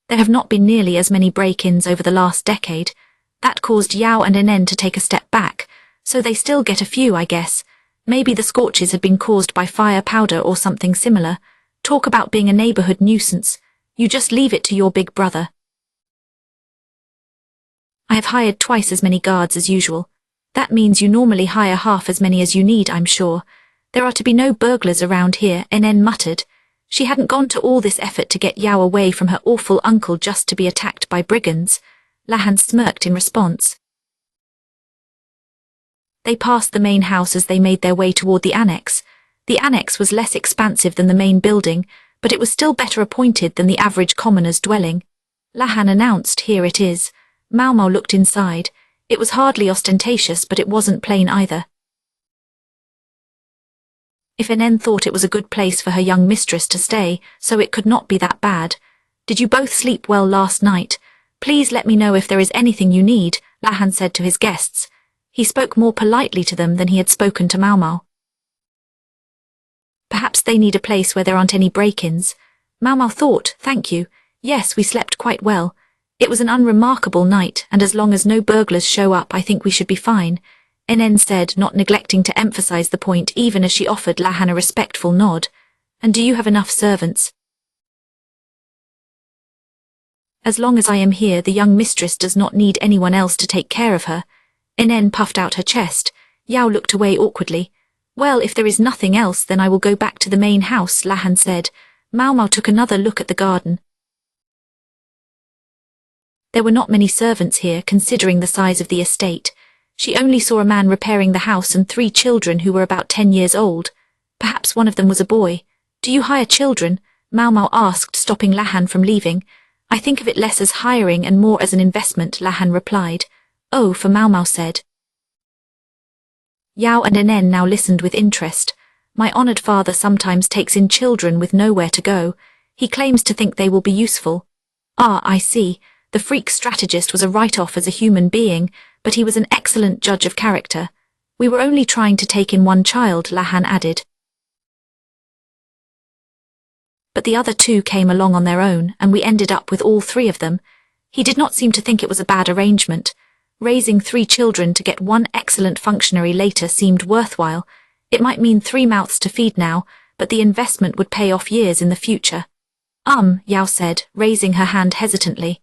There have not been nearly as many break-ins over the last decade. That caused Yao and Enen to take a step back, so they still get a few, I guess. Maybe the scorches had been caused by fire powder or something similar. Talk about being a neighborhood nuisance. You just leave it to your big brother. I have hired twice as many guards as usual. That means you normally hire half as many as you need, I'm sure. There are to be no burglars around here, Enen muttered. She hadn't gone to all this effort to get Yao away from her awful uncle just to be attacked by brigands. Lahan smirked in response. They passed the main house as they made their way toward the annex. The annex was less expansive than the main building, but it was still better appointed than the average commoner's dwelling. Lahan announced, "Here it is." Maomao looked inside. It was hardly ostentatious, but it wasn't plain either. If Enen thought it was a good place for her young mistress to stay, so it could not be that bad. "Did you both sleep well last night? Please let me know if there is anything you need," Lahan said to his guests. He spoke more politely to them than he had spoken to Maomao. Perhaps they need a place where there aren't any break-ins. Maomao thought, "Thank you. Yes, we slept quite well. It was an unremarkable night, and as long as no burglars show up, I think we should be fine," Enen said, not neglecting to emphasize the point even as she offered Lahan a respectful nod. "And do you have enough servants?" "As long as I am here, the young mistress does not need anyone else to take care of her." Enen puffed out her chest. Yao looked away awkwardly. "Well, if there is nothing else, then I will go back to the main house," Lahan said. Maomao took another look at the garden. There were not many servants here, considering the size of the estate. She only saw a man repairing the house and 3 children who were about 10 years old. Perhaps one of them was a boy. "Do you hire children?" Maomao asked, stopping Lahan from leaving. "I think of it less as hiring and more as an investment," Lahan replied. "Oh," for Maomao said. Yao and Enen now listened with interest. "My honored father sometimes takes in children with nowhere to go. He claims to think they will be useful." "Ah, I see. The freak strategist was a write-off as a human being, but he was an excellent judge of character. We were only trying to take in one child," Lahan added. "But the other 2 came along on their own, and we ended up with all 3 of them. He did not seem to think it was a bad arrangement. Raising 3 children to get 1 excellent functionary later seemed worthwhile. It might mean 3 mouths to feed now, but the investment would pay off years in the future." Yao said, raising her hand hesitantly.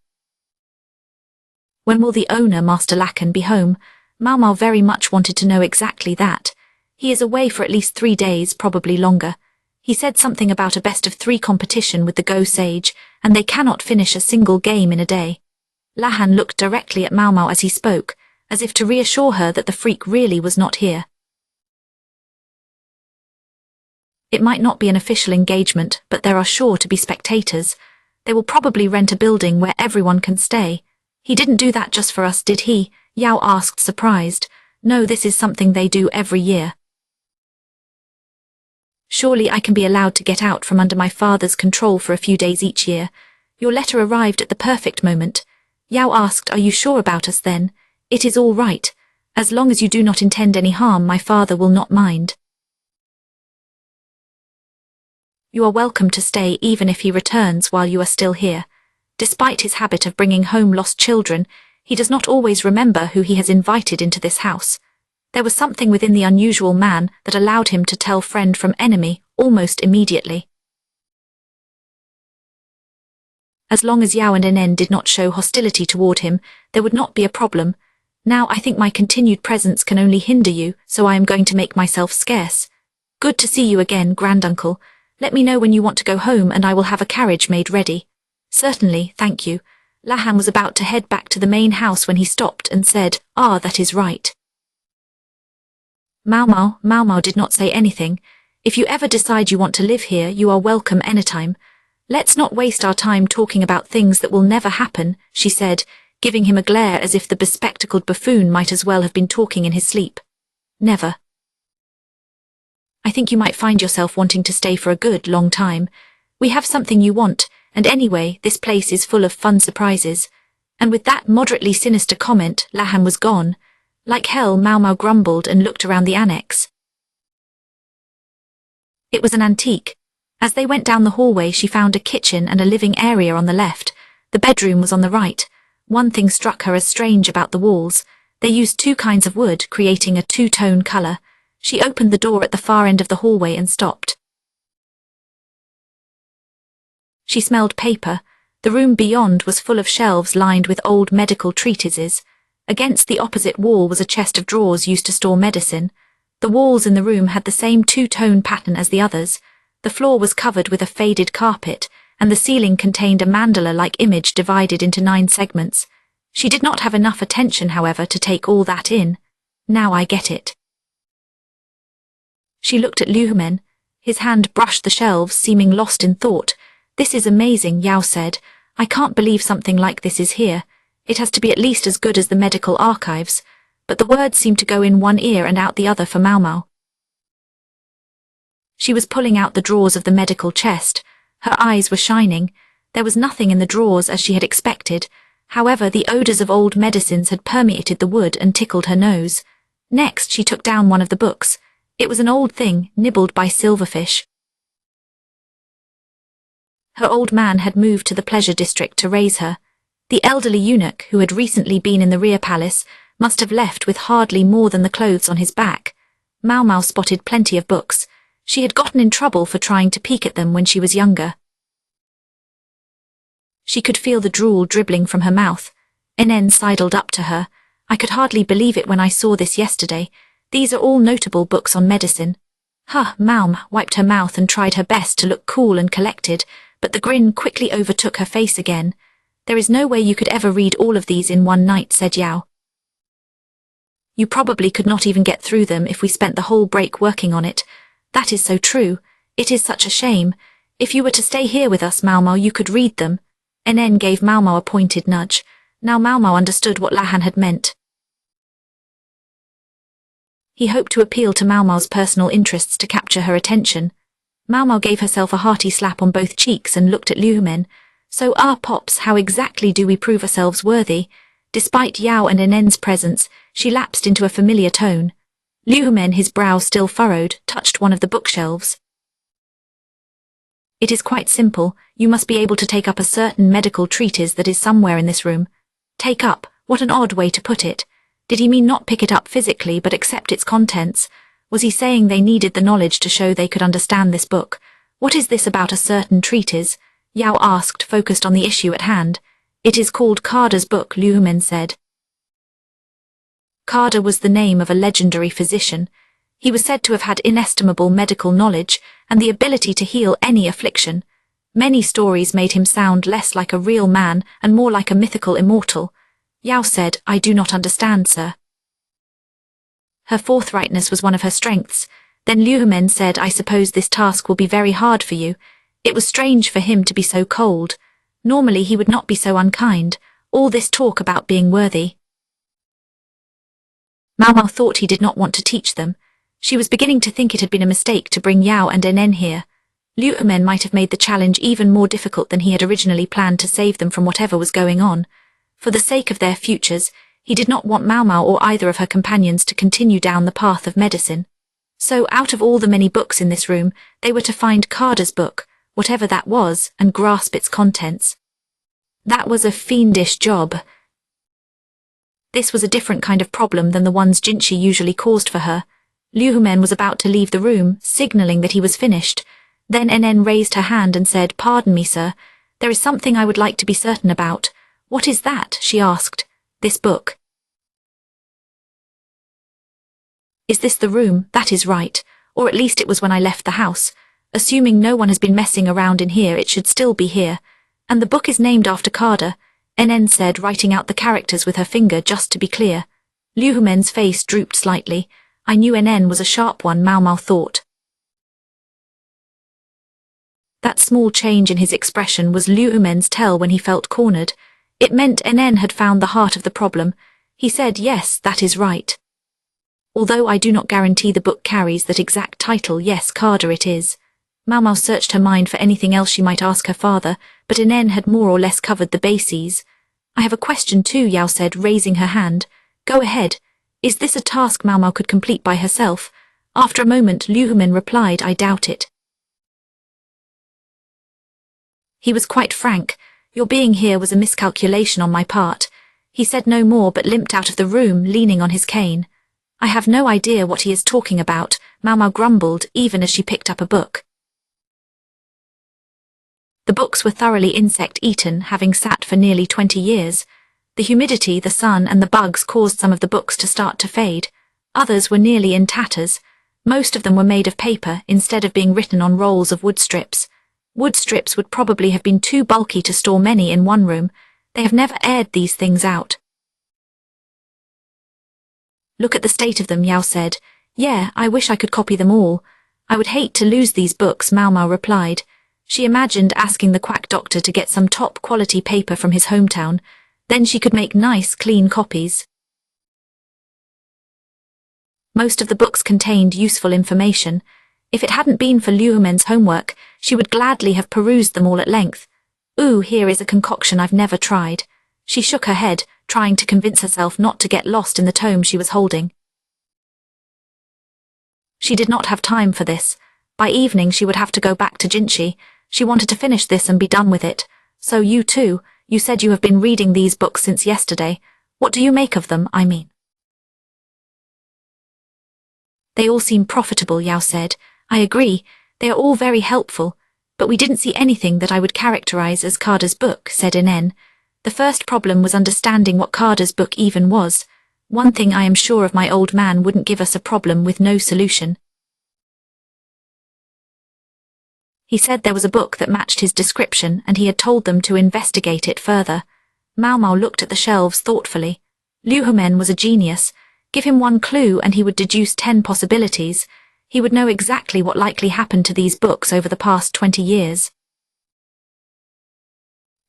"When will the owner, Master Lakan, be home?" Maomao very much wanted to know exactly that. "He is away for at least 3 days, probably longer. He said something about a best-of-3 competition with the Go Sage, and they cannot finish a single game in a day." Lahan looked directly at Maomao as he spoke, as if to reassure her that the freak really was not here. "It might not be an official engagement, but there are sure to be spectators. They will probably rent a building where everyone can stay." "He didn't do that just for us, did he?" Yao asked, surprised. "No, this is something they do every year." "Surely I can be allowed to get out from under my father's control for a few days each year. Your letter arrived at the perfect moment." Yao asked, "Are you sure about us then?" "It is all right. As long as you do not intend any harm, my father will not mind. You are welcome to stay even if he returns while you are still here. Despite his habit of bringing home lost children, he does not always remember who he has invited into this house." There was something within the unusual man that allowed him to tell friend from enemy almost immediately. As long as Yao and Enen did not show hostility toward him, there would not be a problem. "Now I think my continued presence can only hinder you, so I am going to make myself scarce. Good to see you again, granduncle. Let me know when you want to go home and I will have a carriage made ready." "Certainly, thank you." Lahan was about to head back to the main house when he stopped and said, "Ah, that is right." Maomao did not say anything. "If you ever decide you want to live here, you are welcome anytime. Let's not waste our time talking about things that will never happen," she said, giving him a glare as if the bespectacled buffoon might as well have been talking in his sleep. "Never. I think you might find yourself wanting to stay for a good long time. We have something you want, and anyway, this place is full of fun surprises." And with that moderately sinister comment, Lahan was gone. Like hell, Maomao grumbled and looked around the annex. It was an antique. As they went down the hallway, she found a kitchen and a living area on the left. The bedroom was on the right. One thing struck her as strange about the walls. They used two kinds of wood, creating a two-tone color. She opened the door at the far end of the hallway and stopped. She smelled paper. The room beyond was full of shelves lined with old medical treatises. Against the opposite wall was a chest of drawers used to store medicine. The walls in the room had the same two-tone pattern as the others. The floor was covered with a faded carpet, and the ceiling contained a mandala-like image divided into 9 segments. She did not have enough attention, however, to take all that in. Now I get it. She looked at Liu. His hand brushed the shelves, seeming lost in thought. This is amazing, Yao said. I can't believe something like this is here. It has to be at least as good as the medical archives. But the words seemed to go in one ear and out the other for Maomao. She was pulling out the drawers of the medical chest. Her eyes were shining. There was nothing in the drawers as she had expected. However, the odors of old medicines had permeated the wood and tickled her nose. Next, she took down one of the books. It was an old thing, nibbled by silverfish. Her old man had moved to the pleasure district to raise her. The elderly eunuch, who had recently been in the rear palace, must have left with hardly more than the clothes on his back. Maomao spotted plenty of books. She had gotten in trouble for trying to peek at them when she was younger. She could feel the drool dribbling from her mouth. NN sidled up to her. I could hardly believe it when I saw this yesterday. These are all notable books on medicine. Maom wiped her mouth and tried her best to look cool and collected, but the grin quickly overtook her face again. There is no way you could ever read all of these in one night, said Yao. You probably could not even get through them if we spent the whole break working on it. That is so true. It is such a shame. If you were to stay here with us, Maomao, you could read them. NN gave Maomao a pointed nudge. Now Maomao understood what Lahan had meant. He hoped to appeal to Maomao's personal interests to capture her attention. Maomao gave herself a hearty slap on both cheeks and looked at Liu. So, Pops, how exactly do we prove ourselves worthy? Despite Yao and NN's presence, she lapsed into a familiar tone. Liu, his brow still furrowed, touched one of the bookshelves. It is quite simple. You must be able to take up a certain medical treatise that is somewhere in this room. Take up, what an odd way to put it. Did he mean not pick it up physically but accept its contents? Was he saying they needed the knowledge to show they could understand this book? What is this about a certain treatise? Yao asked, focused on the issue at hand. It is called Carter's book, Liu said. Carter was the name of a legendary physician. He was said to have had inestimable medical knowledge and the ability to heal any affliction. Many stories made him sound less like a real man and more like a mythical immortal. Yao said, I do not understand, sir. Her forthrightness was one of her strengths. Then Liu said, I suppose this task will be very hard for you. It was strange for him to be so cold. Normally he would not be so unkind. All this talk about being worthy. Maomao thought he did not want to teach them. She was beginning to think it had been a mistake to bring Yao and NN here. Liu might have made the challenge even more difficult than he had originally planned to save them from whatever was going on. For the sake of their futures, he did not want Maomao or either of her companions to continue down the path of medicine. So out of all the many books in this room, they were to find Carter's book, whatever that was, and grasp its contents. That was a fiendish job. This was a different kind of problem than the ones Jinshi usually caused for her. Liu was about to leave the room, signaling that he was finished. Then NN raised her hand and said, Pardon me, sir. There is something I would like to be certain about. What is that? She asked. This book. Is this the room? That is right. Or at least it was when I left the house. Assuming no one has been messing around in here, it should still be here. And the book is named after Carter, NN said, writing out the characters with her finger just to be clear. Liu face drooped slightly. I knew NN was a sharp one, Maomao thought. That small change in his expression was Liu tell when he felt cornered. It meant NN had found the heart of the problem. He said, yes, that is right. Although I do not guarantee the book carries that exact title, yes, Carter it is. Maomao searched her mind for anything else she might ask her father, but NN had more or less covered the bases. I have a question too, Yao said, raising her hand. Go ahead. Is this a task Maomao could complete by herself? After a moment, Liu replied, I doubt it. He was quite frank. Your being here was a miscalculation on my part. He said no more but limped out of the room, leaning on his cane. I have no idea what he is talking about, Maomao grumbled, even as she picked up a book. The books were thoroughly insect-eaten, having sat for nearly 20 years. The humidity, the sun, and the bugs caused some of the books to start to fade. Others were nearly in tatters. Most of them were made of paper, instead of being written on rolls of wood strips. Wood strips would probably have been too bulky to store many in one room. They have never aired these things out. Look at the state of them, Yao said. Yeah, I wish I could copy them all. I would hate to lose these books, Maomao replied. She imagined asking the quack doctor to get some top-quality paper from his hometown. Then she could make nice, clean copies. Most of the books contained useful information. If it hadn't been for Liu Humen's homework, she would gladly have perused them all at length. Ooh, here is a concoction I've never tried. She shook her head, trying to convince herself not to get lost in the tome she was holding. She did not have time for this. By evening she would have to go back to Jinshi. She wanted to finish this and be done with it. So you too, you said you have been reading these books since yesterday. What do you make of them, I mean? They all seem profitable, Yao said. I agree, they are all very helpful, but we didn't see anything that I would characterize as Kada's book, said Inen. The first problem was understanding what Kada's book even was. One thing I am sure of, my old man wouldn't give us a problem with no solution. He said there was a book that matched his description and he had told them to investigate it further. Maomao looked at the shelves thoughtfully. Liu Humen was a genius. Give him one clue and he would deduce 10 possibilities. He would know exactly what likely happened to these books over the past 20 years.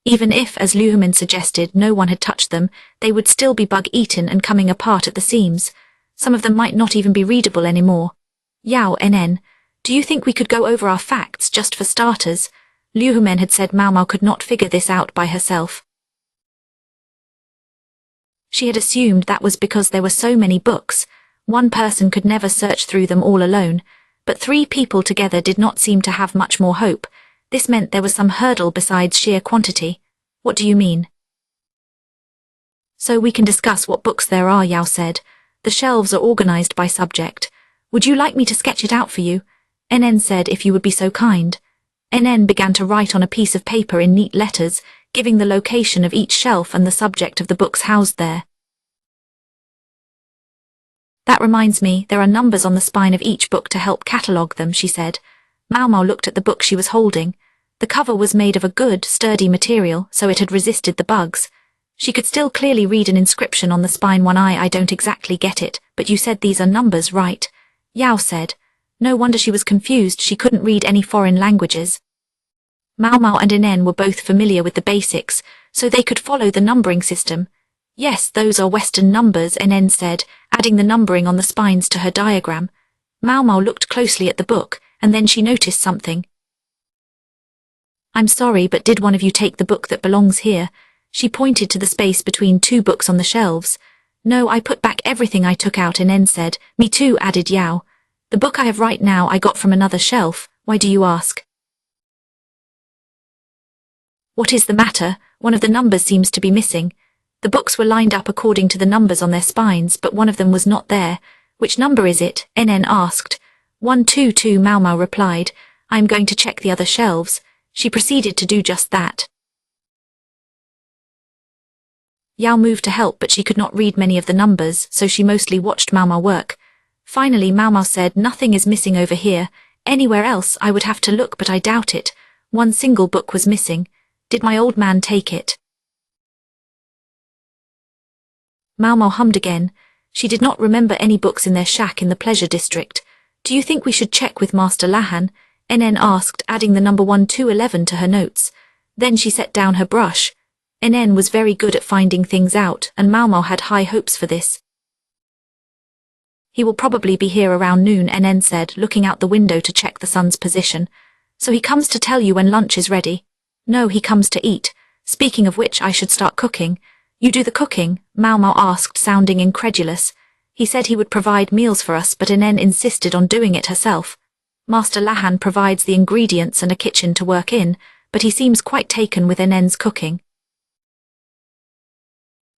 Even if, as Liu Humen suggested, no one had touched them, they would still be bug-eaten and coming apart at the seams. Some of them might not even be readable anymore. Yao, Nen, do you think we could go over our facts just for starters? Liu Humen had said Maomao could not figure this out by herself. She had assumed that was because there were so many books. One person could never search through them all alone, but 3 people together did not seem to have much more hope. This meant there was some hurdle besides sheer quantity. What do you mean? So we can discuss what books there are, Yao said. The shelves are organized by subject. Would you like me to sketch it out for you? Nen said if you would be so kind. Nen began to write on a piece of paper in neat letters, giving the location of each shelf and the subject of the books housed there. That reminds me, there are numbers on the spine of each book to help catalogue them, she said. Maomao looked at the book she was holding. The cover was made of a good, sturdy material, so it had resisted the bugs. She could still clearly read an inscription on the spine. One eye, I don't exactly get it, but you said these are numbers, right? Yao said. No wonder she was confused, she couldn't read any foreign languages. Maomao and Inen were both familiar with the basics, so they could follow the numbering system. Yes, those are Western numbers, Inen said, adding the numbering on the spines to her diagram. Maomao looked closely at the book, and then she noticed something. I'm sorry, but did one of you take the book that belongs here? She pointed to the space between 2 books on the shelves. No, I put back everything I took out, Inen said. Me too, added Yao. The book I have right now I got from another shelf. Why do you ask? What is the matter? One of the numbers seems to be missing. The books were lined up according to the numbers on their spines, but one of them was not there. Which number is it? Nen asked. 122, Maomao replied. I am going to check the other shelves. She proceeded to do just that. Yao moved to help, but she could not read many of the numbers, so she mostly watched Maomao work. Finally, Maomao said, nothing is missing over here. Anywhere else I would have to look, but I doubt it. One single book was missing. Did my old man take it? Maomao hummed again. She did not remember any books in their shack in the pleasure district. Do you think we should check with Master Lahan? Nen asked, adding the number 1211 to her notes. Then she set down her brush. Nen was very good at finding things out, and Maomao had high hopes for this. He will probably be here around noon, Nen said, looking out the window to check the sun's position. So he comes to tell you when lunch is ready? No, he comes to eat. Speaking of which, I should start cooking. You do the cooking? Maomao asked, sounding incredulous. He said he would provide meals for us, but Inen insisted on doing it herself. Master Lahan provides the ingredients and a kitchen to work in, but he seems quite taken with NN's cooking.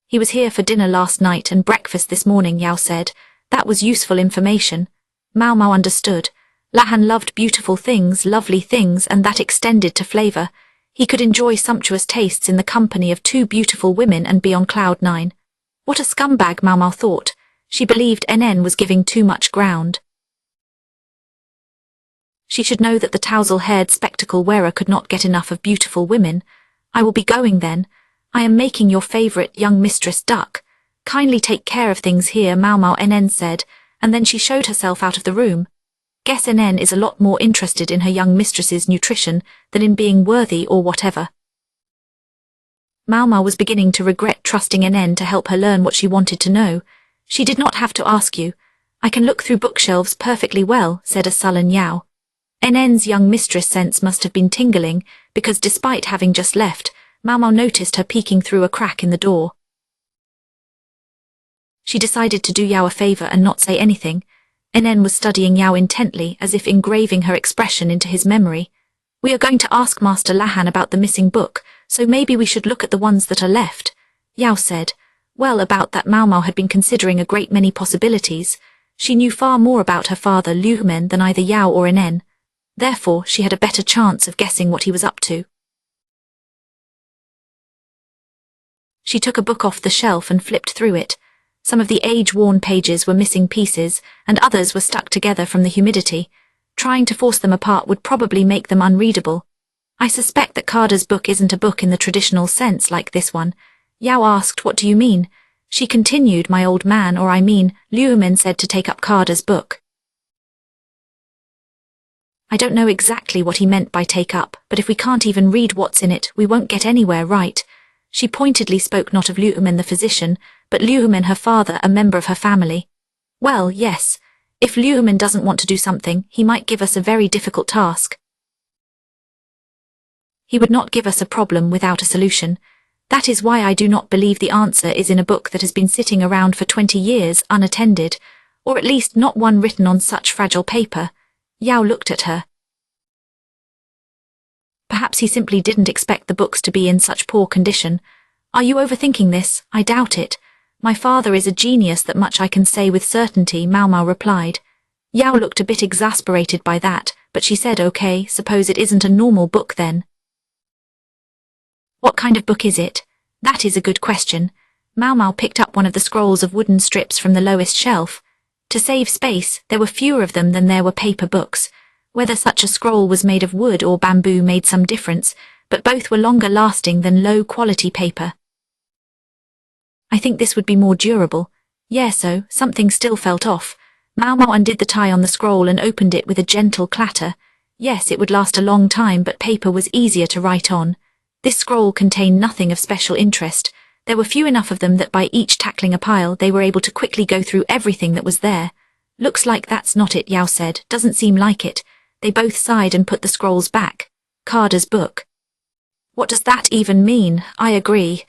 He was here for dinner last night and breakfast this morning, Yao said. That was useful information. Maomao understood. Lahan loved beautiful things, lovely things, and that extended to flavor. He could enjoy sumptuous tastes in the company of two beautiful women and be on cloud nine. What a scumbag, Maomao thought. She believed NN was giving too much ground. She should know that the tousle-haired spectacle-wearer could not get enough of beautiful women. I will be going then. I am making your favorite young mistress duck. Kindly take care of things here, Maomao, NN said, and then she showed herself out of the room. Guess NN is a lot more interested in her young mistress's nutrition than in being worthy or whatever. Maomao was beginning to regret trusting NN to help her learn what she wanted to know. She did not have to ask you. I can look through bookshelves perfectly well, said a sullen Yao. NN's young mistress sense must have been tingling, because despite having just left, Maomao noticed her peeking through a crack in the door. She decided to do Yao a favor and not say anything. NN was studying Yao intently, as if engraving her expression into his memory. We are going to ask Master Lahan about the missing book, so maybe we should look at the ones that are left, Yao said. Well, about that Maomao had been considering a great many possibilities. She knew far more about her father Liumen than either Yao or NN. Therefore, she had a better chance of guessing what he was up to. She took a book off the shelf and flipped through it. Some of the age-worn pages were missing pieces, and others were stuck together from the humidity. Trying to force them apart would probably make them unreadable. I suspect that Carter's book isn't a book in the traditional sense like this one. Yao asked, what do you mean? She continued, my old man, or I mean, Liumen said to take up Carter's book. I don't know exactly what he meant by take up, but if we can't even read what's in it, we won't get anywhere, right? She pointedly spoke not of Liumen the physician, but Liumen her father, a member of her family. Well, yes. If Liumen doesn't want to do something, he might give us a very difficult task. He would not give us a problem without a solution. That is why I do not believe the answer is in a book that has been sitting around for 20 years unattended, or at least not one written on such fragile paper. Yao looked at her. Perhaps he simply didn't expect the books to be in such poor condition. Are you overthinking this? I doubt it. My father is a genius, that much I can say with certainty, Maomao replied. Yao looked a bit exasperated by that, but she said, okay, suppose it isn't a normal book then. What kind of book is it? That is a good question. Maomao picked up one of the scrolls of wooden strips from the lowest shelf. To save space, there were fewer of them than there were paper books. Whether such a scroll was made of wood or bamboo made some difference, but both were longer lasting than low-quality paper. I think this would be more durable. So, something still felt off. Maomao undid the tie on the scroll and opened it with a gentle clatter. Yes, it would last a long time, but paper was easier to write on. This scroll contained nothing of special interest. There were few enough of them that by each tackling a pile they were able to quickly go through everything that was there. Looks like that's not it, Yao said. Doesn't seem like it. They both sighed and put the scrolls back. Carter's book. What does that even mean? I agree.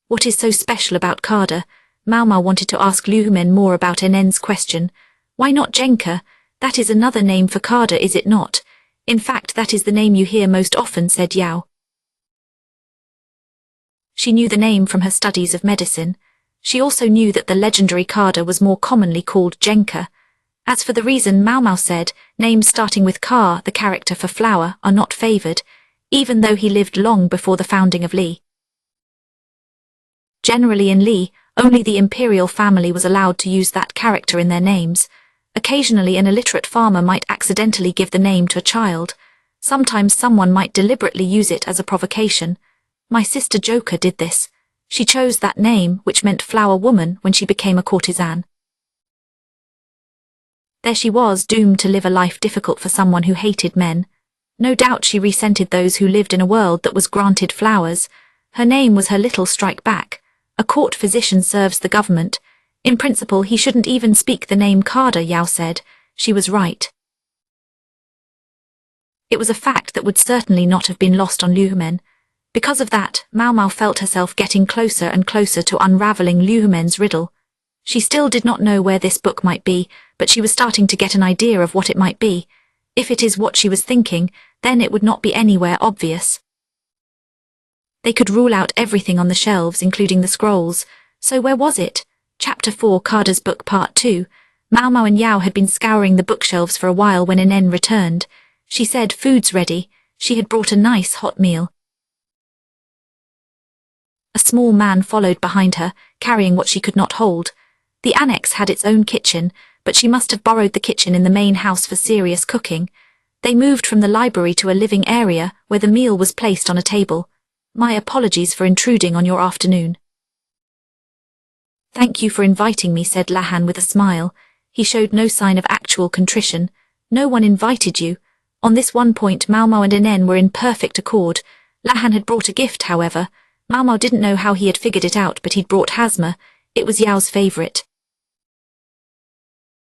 What is so special about Carter? Maomao wanted to ask Liumen more about NN's question. Why not Jenka? That is another name for Carter, is it not? In fact, that is the name you hear most often, said Yao. She knew the name from her studies of medicine. She also knew that the legendary Carter was more commonly called Jenka. As for the reason, Maomao said, names starting with Ka, the character for flower, are not favored, even though he lived long before the founding of Li. Generally in Li, only the imperial family was allowed to use that character in their names. Occasionally an illiterate farmer might accidentally give the name to a child. Sometimes someone might deliberately use it as a provocation. My sister Joker did this. She chose that name, which meant flower woman, when she became a courtesan. There she was, doomed to live a life difficult for someone who hated men. No doubt she resented those who lived in a world that was granted flowers. Her name was her little strike back. A court physician serves the government. In principle, he shouldn't even speak the name Carter, Yao said. She was right. It was a fact that would certainly not have been lost on Liumen. Because of that, Maomao felt herself getting closer and closer to unraveling Liumen's riddle. She still did not know where this book might be, but she was starting to get an idea of what it might be. If it is what she was thinking, then it would not be anywhere obvious. They could rule out everything on the shelves, including the scrolls. So where was it? Chapter 4, Carter's Book Part 2. Maomao and Yao had been scouring the bookshelves for a while when Inen returned. She said, "Food's ready." She had brought a nice hot meal. A small man followed behind her, carrying what she could not hold. The annex had its own kitchen, but she must have borrowed the kitchen in the main house for serious cooking. They moved from the library to a living area, where the meal was placed on a table. "My apologies for intruding on your afternoon." "Thank you for inviting me," said Lahan with a smile. He showed no sign of actual contrition. "No one invited you." On this one point, Maomao and Inen were in perfect accord. Lahan had brought a gift, however. Maomao didn't know how he had figured it out, but he'd brought Hazma. It was Yao's favorite.